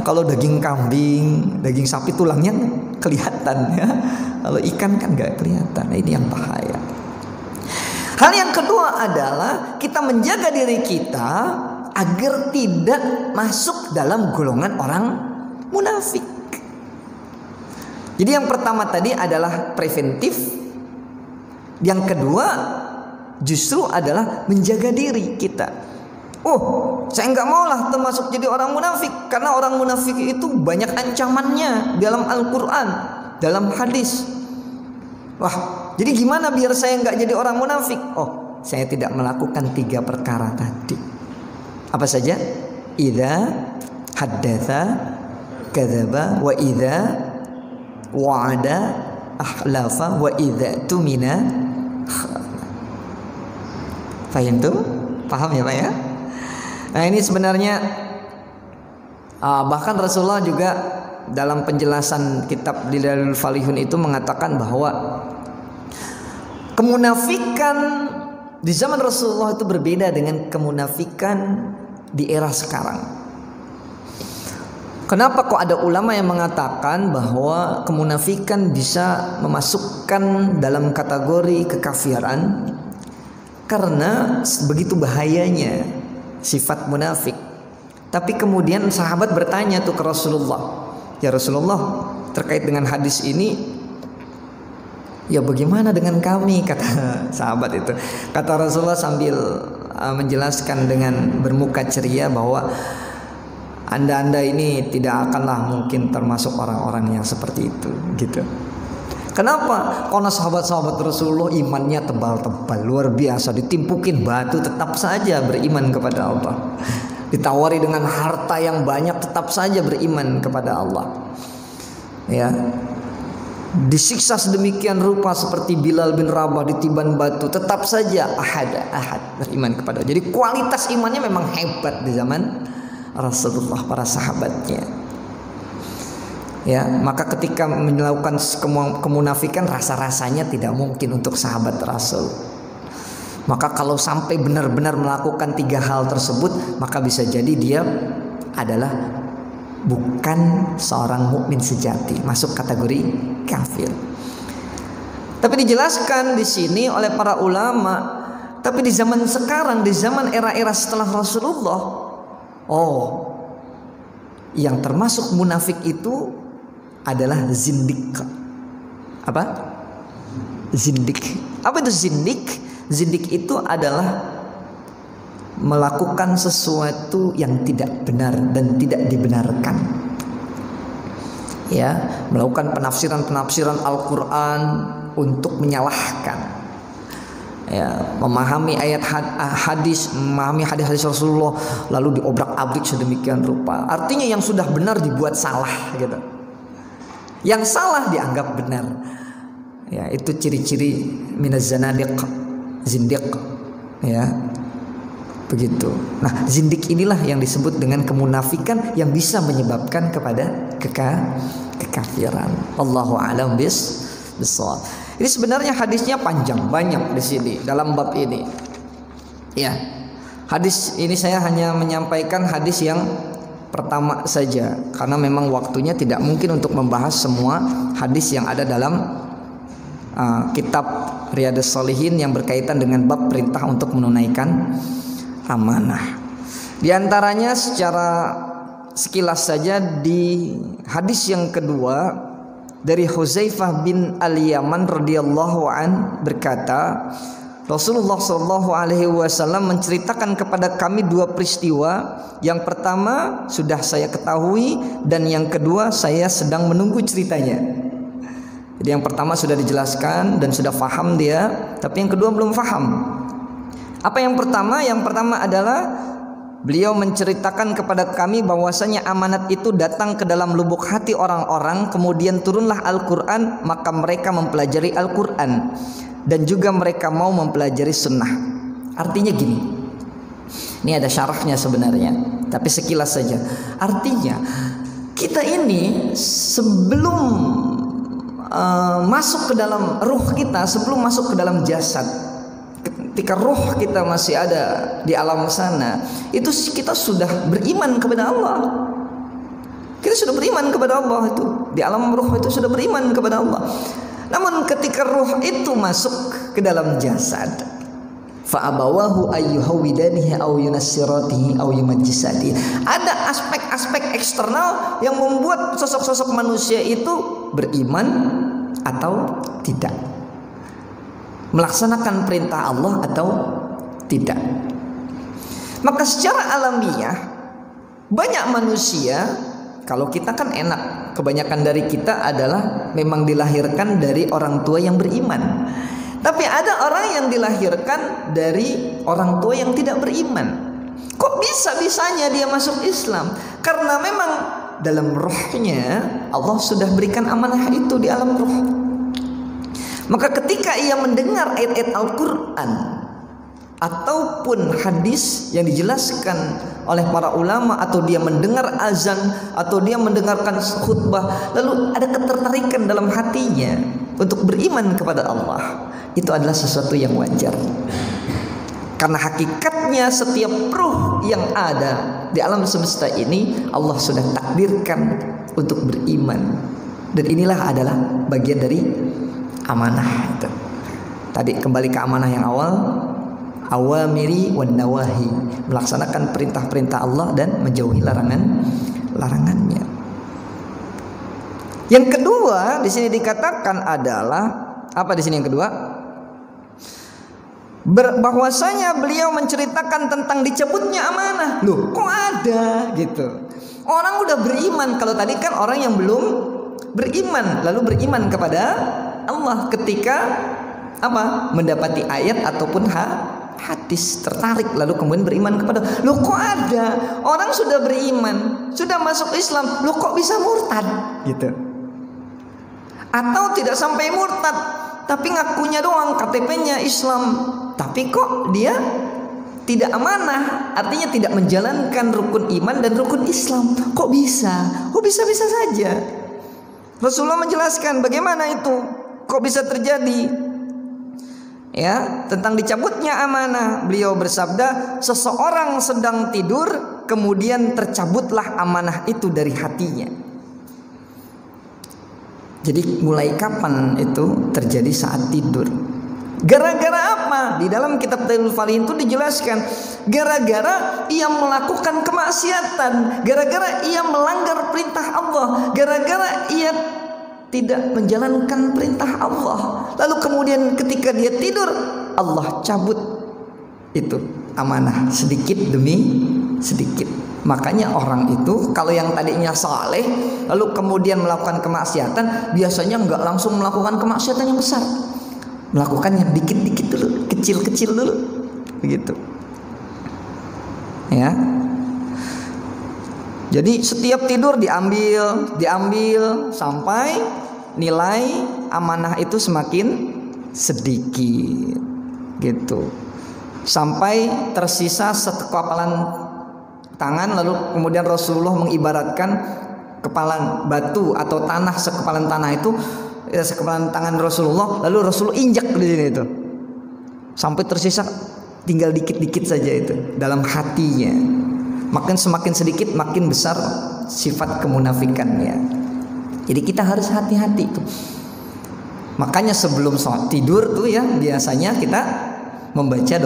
A: Kalau daging kambing, daging sapi tulangnya kelihatan ya. Kalau ikan kan nggak kelihatan. Nah, ini yang bahaya. Hal yang kedua adalah kita menjaga diri kita agar tidak masuk dalam golongan orang munafik. Jadi yang pertama tadi adalah preventif. Yang kedua justru adalah menjaga diri kita. Saya nggak maulah termasuk jadi orang munafik, karena orang munafik itu banyak ancamannya dalam Al-Quran, dalam hadis. Jadi gimana biar saya nggak jadi orang munafik? Saya tidak melakukan 3 perkara tadi. Apa saja? Idza haddatsa kadzaba, wa idza wa'ada akhlafa, wa idza tumina. Paham tuh? Paham ya Pak ya? Nah ini sebenarnya bahkan Rasulullah juga dalam penjelasan kitab Dalilul Falihun itu mengatakan bahwa Kemunafikan di zaman Rasulullah itu berbeda dengan kemunafikan di era sekarang. Kenapa kok ada ulama yang mengatakan bahwa kemunafikan bisa memasukkan dalam kategori kekafiran? Karena begitu bahayanya sifat munafik. Tapi kemudian sahabat bertanya tuh ke Rasulullah, ya Rasulullah, terkait dengan hadis ini, ya bagaimana dengan kami, kata sahabat itu. Kata Rasulullah sambil menjelaskan dengan bermuka ceria bahwa Anda ini tidak akanlah mungkin termasuk orang-orang yang seperti itu, gitu. Kenapa? Karena sahabat-sahabat Rasulullah imannya tebal-tebal, luar biasa, ditimpukin batu tetap saja beriman kepada Allah. Ditawari dengan harta yang banyak tetap saja beriman kepada Allah. Ya. Disiksa sedemikian rupa seperti Bilal bin Rabah ditiban batu, tetap saja ahad beriman kepada Allah. Jadi kualitas imannya memang hebat di zaman Rasulullah, para sahabatnya. Ya, maka ketika melakukan kemunafikan rasa-rasanya tidak mungkin untuk sahabat Rasul. Maka kalau sampai benar-benar melakukan 3 hal tersebut, maka bisa jadi dia adalah bukan seorang mukmin sejati, masuk kategori kafir. Tapi dijelaskan di sini oleh para ulama, tapi di zaman sekarang, di zaman era-era setelah Rasulullah, yang termasuk munafik itu adalah zindik. Apa? Zindik. Apa itu zindik? Zindik itu adalah melakukan sesuatu yang tidak benar dan tidak dibenarkan. Ya, melakukan penafsiran Al-Qur'an untuk menyalahkan. Ya, memahami ayat hadis, memahami hadis-hadis Rasulullah lalu diobrak-abrik sedemikian rupa. Artinya yang sudah benar dibuat salah, gitu. Yang salah dianggap benar. Ya, itu ciri-ciri minaz zanadiq, zindiq. Ya. Begitu. Nah, zindik inilah yang disebut dengan kemunafikan yang bisa menyebabkan kepada kekafiran. Allahu a'lam bissawab. Ini sebenarnya hadisnya panjang, banyak di sini dalam bab ini. Ya. Hadis ini saya hanya menyampaikan hadis yang pertama saja karena memang waktunya tidak mungkin untuk membahas semua hadis yang ada dalam kitab Riyadhus Shalihin yang berkaitan dengan bab perintah untuk menunaikan amanah. Di antaranya secara sekilas saja di hadis yang kedua dari Huzaifah bin Al-Yaman radhiyallahu an berkata, Rasulullah sallallahu alaihi wasallam menceritakan kepada kami 2 peristiwa. Yang pertama sudah saya ketahui dan yang kedua saya sedang menunggu ceritanya. Jadi yang pertama sudah dijelaskan dan sudah faham dia, tapi yang kedua belum faham. Apa yang pertama? Yang pertama adalah beliau menceritakan kepada kami bahwasanya amanat itu datang ke dalam lubuk hati orang-orang, kemudian turunlah Al-Quran, maka mereka mempelajari Al-Quran dan juga mereka mau mempelajari sunnah. Artinya gini, ini ada syarahnya sebenarnya, tapi sekilas saja. Artinya kita ini sebelum masuk ke dalam ruh kita, sebelum masuk ke dalam jasad, ketika ruh kita masih ada di alam sana, itu kita sudah beriman kepada Allah. Kita sudah beriman kepada Allah itu. Di alam ruh itu sudah beriman kepada Allah. Namun ketika ruh itu masuk ke dalam jasad, fa'abawahu ayyuhawidanihi aw yunassiratihi aw yumajjisatihi. Ada aspek-aspek eksternal yang membuat sosok-sosok manusia itu beriman atau tidak, melaksanakan perintah Allah atau tidak. Maka secara alamiah banyak manusia, kalau kita kan enak, kebanyakan dari kita adalah memang dilahirkan dari orang tua yang beriman. Tapi ada orang yang dilahirkan dari orang tua yang tidak beriman. Kok bisa-bisanya dia masuk Islam? Karena memang dalam rohnya Allah sudah berikan amanah itu di alam roh. Maka ketika ia mendengar ayat-ayat Al-Quran ataupun hadis yang dijelaskan oleh para ulama, atau dia mendengar azan, atau dia mendengarkan khutbah, lalu ada ketertarikan dalam hatinya untuk beriman kepada Allah, itu adalah sesuatu yang wajar. Karena hakikatnya setiap ruh yang ada di alam semesta ini Allah sudah takdirkan untuk beriman. Dan inilah adalah bagian dari amanah itu. Tadi kembali ke amanah yang awal, awamiri wan nawahi, melaksanakan perintah-perintah Allah dan menjauhi larangannya. Yang kedua di sini dikatakan adalah apa di sini yang kedua? Bahwasanya beliau menceritakan tentang dicabutnya amanah. Loh, kok ada gitu? Orang udah beriman. Kalau tadi kan orang yang belum beriman, lalu beriman kepada Allah ketika apa? Mendapati ayat ataupun hadis, tertarik lalu kemudian beriman kepada. Loh, kok ada? Orang sudah beriman, sudah masuk Islam, loh kok bisa murtad gitu? Atau tidak sampai murtad, tapi ngakunya doang, KTP-nya Islam, tapi kok dia tidak amanah, artinya tidak menjalankan rukun iman dan rukun Islam. Kok bisa? Kok bisa-bisa saja? Rasulullah menjelaskan bagaimana itu, kok bisa terjadi? Ya, tentang dicabutnya amanah, beliau bersabda, seseorang sedang tidur, kemudian tercabutlah amanah itu dari hatinya. Jadi mulai kapan itu terjadi? Saat tidur. Gara-gara apa? Di dalam kitab Tahlil Falihin itu dijelaskan, gara-gara ia melakukan kemaksiatan, gara-gara ia melanggar perintah Allah, gara-gara ia tidak menjalankan perintah Allah. Lalu kemudian ketika dia tidur, Allah cabut itu amanah sedikit demi sedikit. Makanya orang itu kalau yang tadinya saleh lalu kemudian melakukan kemaksiatan, biasanya enggak langsung melakukan kemaksiatan yang besar, melakukan yang dikit-dikit dulu, kecil-kecil dulu, begitu ya. Jadi setiap tidur diambil sampai nilai amanah itu semakin sedikit gitu, sampai tersisa sekepalan tangan. Lalu kemudian Rasulullah mengibaratkan kepalan batu atau tanah, sekepalan tanah itu ya, sekepalan tangan Rasulullah. Lalu Rasulullah injak di sini itu sampai tersisa tinggal dikit-dikit saja itu dalam hatinya. Makin semakin sedikit makin besar sifat kemunafikannya. Jadi kita harus hati-hati tuh. Makanya sebelum sholat tidur tuh ya biasanya kita membaca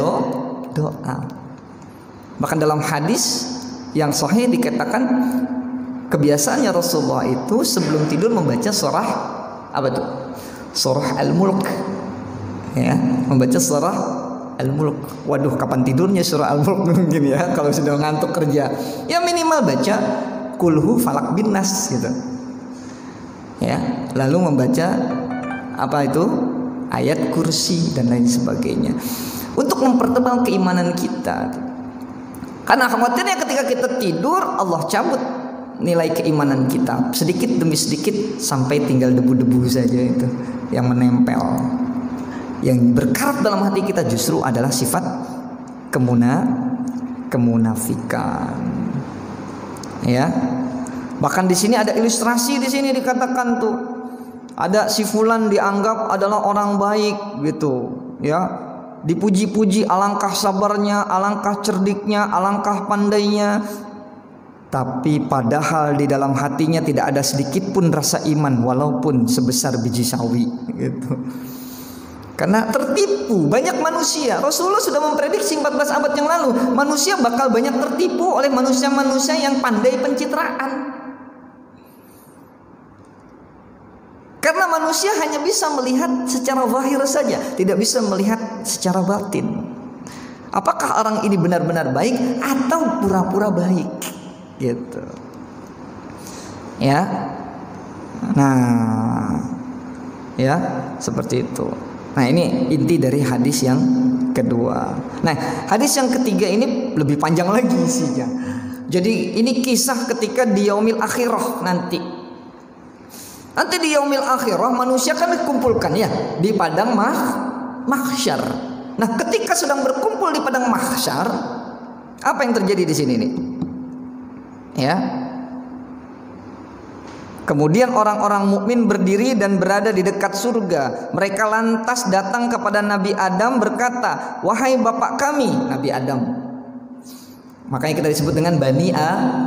A: doa. Bahkan dalam hadis yang sahih dikatakan kebiasaannya Rasulullah itu sebelum tidur membaca surah apa tuh? Surah Al-Mulk. Ya, membaca surah Al-Mulk. Waduh, kapan tidurnya surah Al-Mulk mungkin ya kalau sudah ngantuk kerja. Ya minimal baca Kulhu Falak bin Nas gitu. Ya, lalu membaca apa itu? Ayat kursi dan lain sebagainya. Untuk mempertebal keimanan kita. Karena khawatirnya ketika kita tidur Allah cabut nilai keimanan kita sedikit demi sedikit sampai tinggal debu-debu saja itu yang menempel. Yang berkarat dalam hati kita justru adalah sifat kemunafikan. Ya. Bahkan di sini ada ilustrasi, di sini dikatakan tuh ada si fulan dianggap adalah orang baik gitu, ya. Dipuji-puji alangkah sabarnya, alangkah cerdiknya, alangkah pandainya. Tapi padahal di dalam hatinya tidak ada sedikit pun rasa iman walaupun sebesar biji sawi gitu. Karena tertipu banyak manusia. Rasulullah sudah memprediksi 14 abad yang lalu, manusia bakal banyak tertipu oleh manusia-manusia yang pandai pencitraan. Karena manusia hanya bisa melihat secara zahir saja, tidak bisa melihat secara batin. Apakah orang ini benar-benar baik atau pura-pura baik? Gitu. Ya. Nah, ya, seperti itu. Nah, ini inti dari hadis yang kedua. Nah, hadis yang ketiga ini lebih panjang lagi isinya. Jadi ini kisah ketika di yaumil akhirah nanti. Nanti di yaumil akhirah manusia kan dikumpulkan ya di padang mahsyar. Nah, ketika sedang berkumpul di padang mahsyar, apa yang terjadi di sini nih? Ya. Kemudian orang-orang mukmin berdiri dan berada di dekat surga. Mereka lantas datang kepada Nabi Adam berkata, "Wahai bapak kami," Nabi Adam. Makanya kita disebut dengan Bani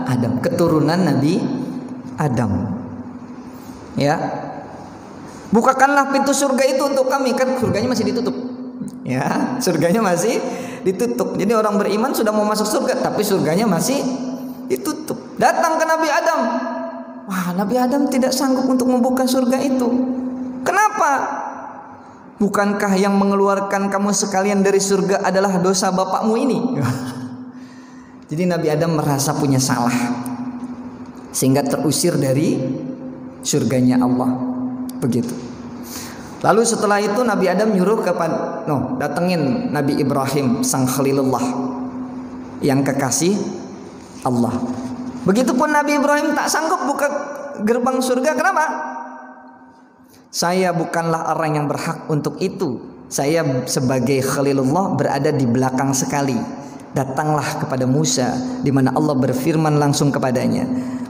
A: Adam, keturunan Nabi Adam. Ya. "Bukakanlah pintu surga itu untuk kami." Kan surganya masih ditutup. Ya, surganya masih ditutup. Jadi orang beriman sudah mau masuk surga, tapi surganya masih ditutup. Datang ke Nabi Adam. Wah, Nabi Adam tidak sanggup untuk membuka surga itu. Kenapa? "Bukankah yang mengeluarkan kamu sekalian dari surga adalah dosa bapakmu ini?" Jadi Nabi Adam merasa punya salah, sehingga terusir dari surganya Allah. Begitu. Lalu setelah itu Nabi Adam nyuruh kepada datengin Nabi Ibrahim sang Khalilullah, yang kekasih Allah. Begitupun Nabi Ibrahim tak sanggup buka gerbang surga. Kenapa? "Saya bukanlah orang yang berhak untuk itu. Saya sebagai Khalilullah berada di belakang sekali. Datanglah kepada Musa, di mana Allah berfirman langsung kepadanya.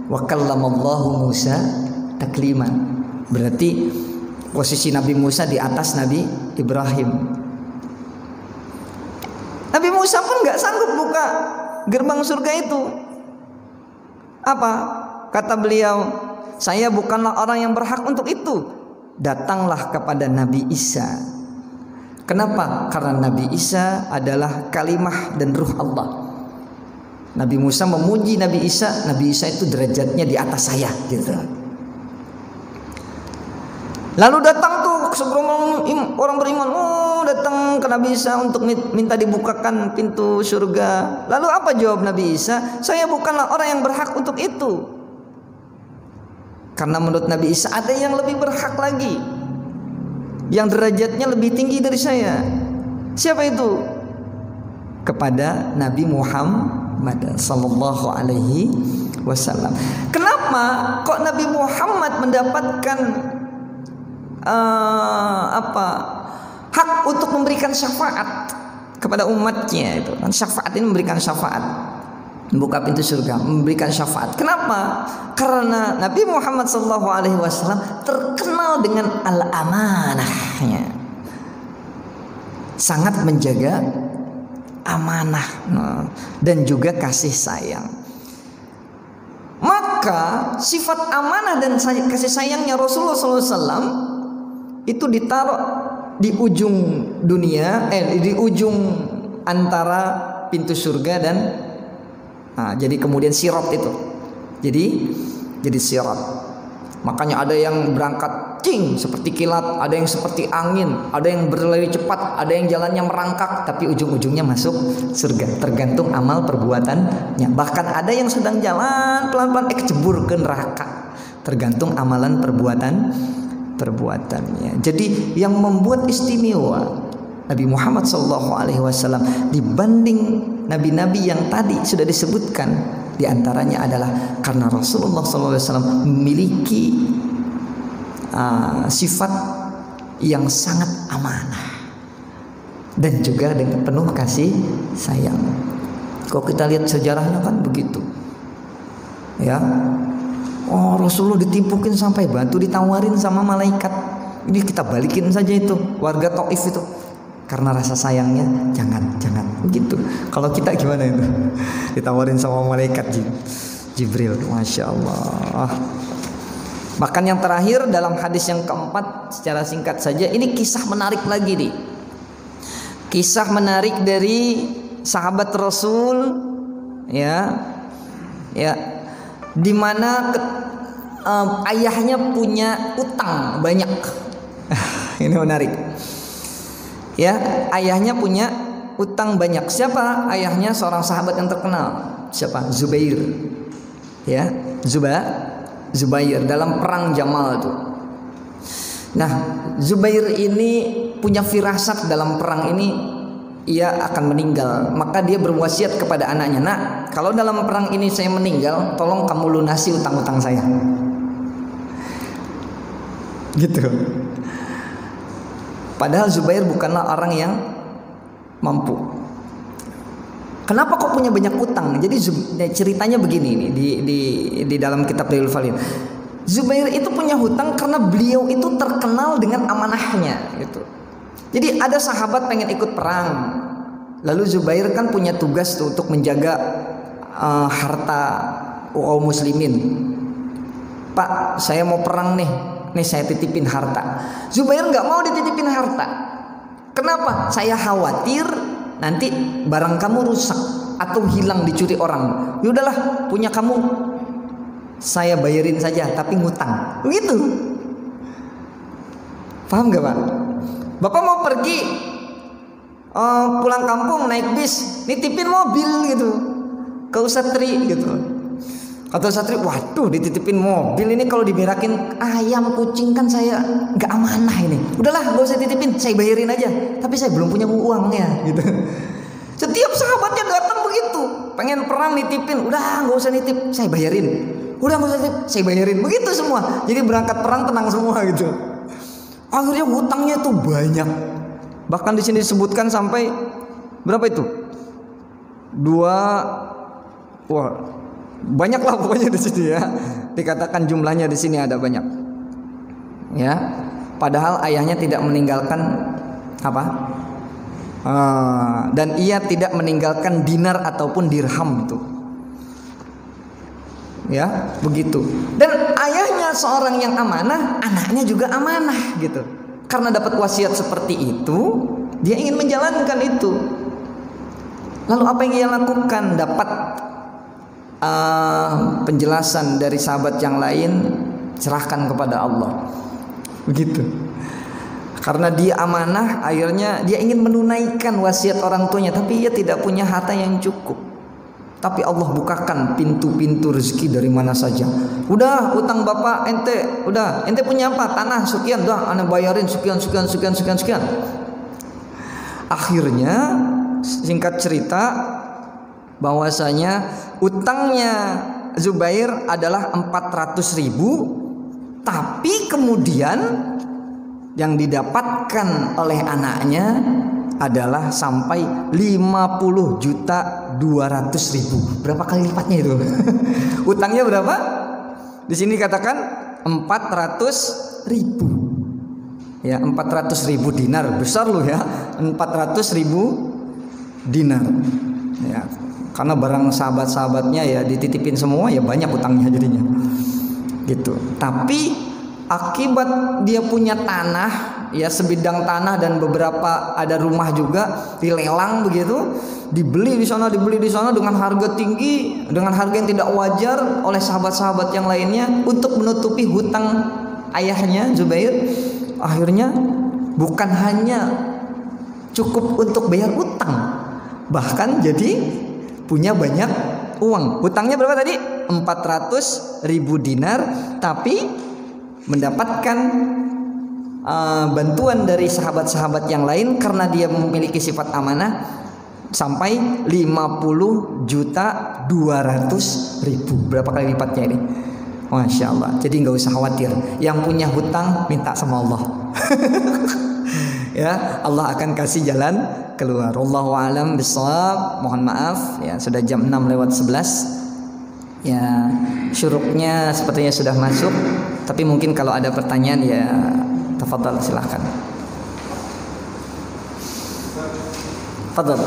A: Wa kallamallahu Musa taklima." Berarti posisi Nabi Musa di atas Nabi Ibrahim. Nabi Musa pun nggak sanggup buka gerbang surga itu. Apa? Kata beliau, "Saya bukanlah orang yang berhak untuk itu. Datanglah kepada Nabi Isa." Kenapa? Karena Nabi Isa adalah kalimah dan ruh Allah. Nabi Musa memuji Nabi Isa. Nabi Isa itu derajatnya di atas saya, gitu. Lalu datang tuh sebelum orang beriman, datang ke Nabi Isa untuk minta dibukakan pintu surga. Lalu apa jawab Nabi Isa? "Saya bukanlah orang yang berhak untuk itu." Karena menurut Nabi Isa ada yang lebih berhak lagi, yang derajatnya lebih tinggi dari saya. Siapa itu? Kepada Nabi Muhammad sallallahu alaihi wasallam. Kenapa kok Nabi Muhammad mendapatkan hak untuk memberikan syafaat kepada umatnya? Itu kan syafaat ini, memberikan syafaat, membuka pintu surga, memberikan syafaat. Kenapa? Karena Nabi Muhammad SAW terkenal dengan al-amanahnya, sangat menjaga amanah dan juga kasih sayang. Maka sifat amanah dan kasih sayangnya Rasulullah SAW itu ditaruh di ujung dunia, di ujung antara pintu surga dan jadi kemudian sirat itu. Jadi sirat. Makanya ada yang berangkat seperti kilat, ada yang seperti angin, ada yang berlari cepat, ada yang jalannya merangkak, tapi ujung-ujungnya masuk surga. Tergantung amal perbuatannya. Bahkan ada yang sedang jalan pelan-pelan kecebur ke neraka. Tergantung amalan perbuatannya. Jadi yang membuat istimewa Nabi Muhammad SAW dibanding nabi-nabi yang tadi sudah disebutkan, diantaranya adalah karena Rasulullah SAW memiliki sifat yang sangat amanah dan juga dengan penuh kasih sayang. Kalau kita lihat sejarahnya kan begitu, ya. Rasulullah ditimpukin sampai batu ditawarin sama malaikat. Ini kita balikin saja itu warga Taif itu, karena rasa sayangnya. Jangan begitu. Kalau kita gimana itu? Ditawarin sama malaikat Jibril. Masya Allah. Bahkan yang terakhir dalam hadis yang keempat, secara singkat saja, ini kisah menarik lagi nih. Kisah menarik dari sahabat Rasul, ya, di mana ayahnya punya utang banyak. Ini menarik. Ya, ayahnya punya utang banyak. Siapa ayahnya? Seorang sahabat yang terkenal. Siapa? Zubair. Ya, Zubair dalam perang Jamal itu. Nah, Zubair ini punya firasat dalam perang ini ia akan meninggal. Maka dia berwasiat kepada anaknya, "Nak, kalau dalam perang ini saya meninggal, tolong kamu lunasi utang-utang saya." Gitu. Padahal Zubair bukanlah orang yang mampu. Kenapa kok punya banyak utang? Jadi ceritanya begini nih, di dalam kitab Dalil Falin. Zubair itu punya hutang karena beliau itu terkenal dengan amanahnya gitu. Jadi ada sahabat pengen ikut perang, lalu Zubair kan punya tugas tuh untuk menjaga harta kaum muslimin. Pak, saya mau perang nih saya titipin harta. Zubair nggak mau dititipin harta. Kenapa? Saya khawatir nanti barang kamu rusak atau hilang dicuri orang. Yaudahlah, punya kamu saya bayarin saja, tapi ngutang. Begitu. Paham gak Pak? Bapak mau pergi pulang kampung naik bis, nitipin mobil gitu ke Ustadz Tri gitu. Kata Ustadz Tri, waduh dititipin mobil ini kalau diberakin ayam kucing kan saya gak amanah ini. Udahlah gak usah titipin, saya bayarin aja. Tapi saya belum punya uangnya gitu. Setiap sahabatnya datang begitu, pengen perang nitipin, udah gak usah nitip, saya bayarin. Udah gak usah nitip, saya bayarin. Begitu semua. Jadi berangkat perang tenang semua gitu. Akhirnya hutangnya tuh banyak. Bahkan di sini disebutkan sampai berapa itu? Wah, banyak lah pokoknya di sini ya. Dikatakan jumlahnya di sini ada banyak. Ya, padahal ayahnya tidak meninggalkan apa? Dan ia tidak meninggalkan dinar ataupun dirham itu. Ya, begitu. Dan ayahnya seorang yang amanah, anaknya juga amanah gitu. Karena dapat wasiat seperti itu, dia ingin menjalankan itu. Lalu apa yang ia lakukan? Dapat penjelasan dari sahabat yang lain, serahkan kepada Allah. Begitu. Karena dia amanah, akhirnya dia ingin menunaikan wasiat orang tuanya, tapi ia tidak punya harta yang cukup. Tapi Allah bukakan pintu-pintu rezeki dari mana saja. Udah utang bapak ente, udah ente punya apa? Tanah sekian, dah ane bayarin sekian. Akhirnya singkat cerita bahwasanya utangnya Zubair adalah 400.000, tapi kemudian yang didapatkan oleh anaknya adalah sampai 50.200.000. Berapa kali lipatnya itu? Utangnya berapa? Di sini katakan 400.000. Ya, 400.000 dinar. Besar loh ya. 400.000 dinar. Ya, karena barang sahabat-sahabatnya ya dititipin semua, ya banyak utangnya jadinya. Gitu. Tapi akibat dia punya tanah, ya sebidang tanah dan beberapa ada rumah juga dilelang begitu, dibeli di sana dengan harga tinggi, dengan harga yang tidak wajar oleh sahabat-sahabat yang lainnya untuk menutupi hutang ayahnya Zubair. Akhirnya bukan hanya cukup untuk bayar utang, bahkan jadi punya banyak uang. Hutangnya berapa tadi? 400.000 dinar, tapi mendapatkan bantuan dari sahabat-sahabat yang lain karena dia memiliki sifat amanah sampai 50.200.000. Berapa kali lipatnya ini? Masya Allah. Jadi nggak usah khawatir. Yang punya hutang minta sama Allah. Ya, Allah akan kasih jalan keluar. Wallahu a'lam bishawab. Mohon maaf ya, sudah jam 6:11. Ya, syuruknya sepertinya sudah masuk. Tapi mungkin kalau ada pertanyaan ya tafadhal silahkan. Tafadhal.